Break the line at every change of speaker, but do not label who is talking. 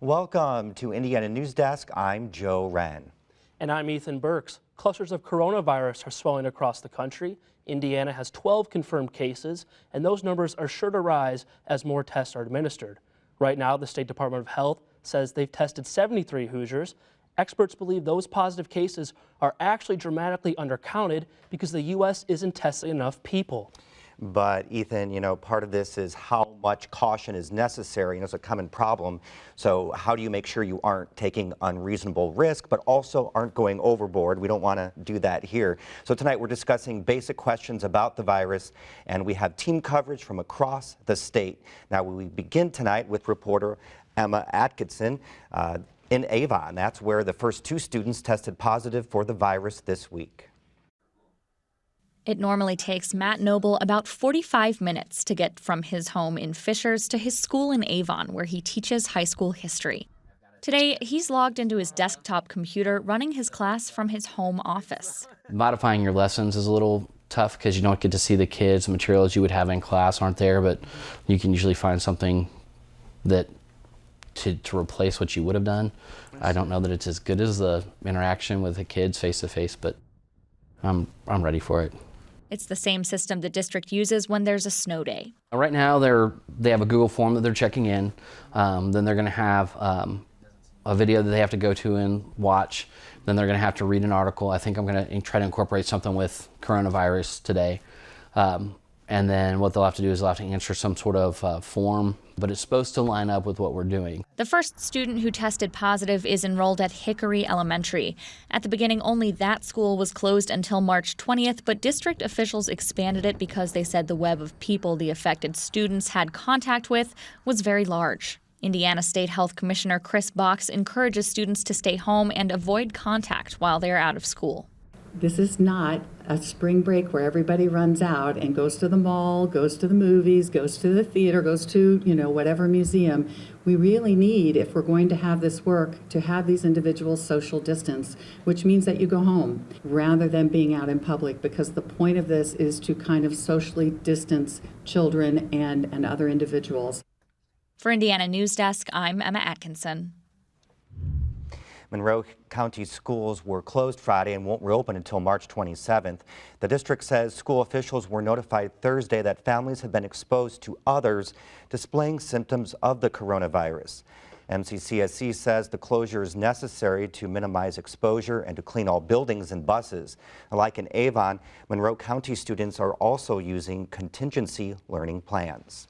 Welcome to Indiana Newsdesk. I'm Joe Wren.
And I'm Ethan Burks. Clusters of coronavirus are swelling across the country. Indiana has 12 confirmed cases, and those numbers are sure to rise as more tests are administered. Right now, the State Department of Health says they've tested 73 Hoosiers. Experts believe those positive cases are actually dramatically undercounted because the U.S. isn't testing enough people.
But Ethan, part of this is how much caution is necessary. It's a common problem. So how do you make sure you aren't taking unreasonable risk, but also aren't going overboard? We don't want to do that here. So tonight we're discussing basic questions about the virus, and we have team coverage from across the state. Now we begin tonight with reporter Emma Atkinson in Avon. That's where the first 2 students tested positive for the virus this week.
It normally takes Matt Noble about 45 minutes to get from his home in Fishers to his school in Avon, where he teaches high school history. Today, he's logged into his desktop computer, running his class from his home office.
Modifying your lessons is a little tough because you don't get to see the kids. The materials you would have in class aren't there, but you can usually find something that to replace what you would have done. I don't know that it's as good as the interaction with the kids face to face, but I'm ready for it.
It's the same system the district uses when there's a snow day.
Right now, they have a Google form that they're checking in. Then they're going to have a video that they have to go to and watch. Then they're going to have to read an article. I think I'm going to try to incorporate something with coronavirus today. And then what they'll have to do is they'll have to answer some sort of form, but it's supposed to line up with what we're doing.
The first student who tested positive is enrolled at Hickory Elementary. At the beginning, only that school was closed until March 20th, but district officials expanded it because they said the web of people the affected students had contact with was very large. Indiana State Health Commissioner Chris Box encourages students to stay home and avoid contact while they're out of school.
This is not a spring break where everybody runs out and goes to the mall, goes to the movies, goes to the theater, goes to, whatever museum. We really need, if we're going to have this work, to have these individuals social distance, which means that you go home rather than being out in public, because the point of this is to kind of socially distance children and other individuals.
For Indiana Newsdesk, I'm Emma Atkinson.
Monroe County schools were closed Friday and won't reopen until March 27th. The district says school officials were notified Thursday that families have been exposed to others displaying symptoms of the coronavirus. MCCSC says the closure is necessary to minimize exposure and to clean all buildings and buses. Like in Avon, Monroe County students are also using contingency learning plans.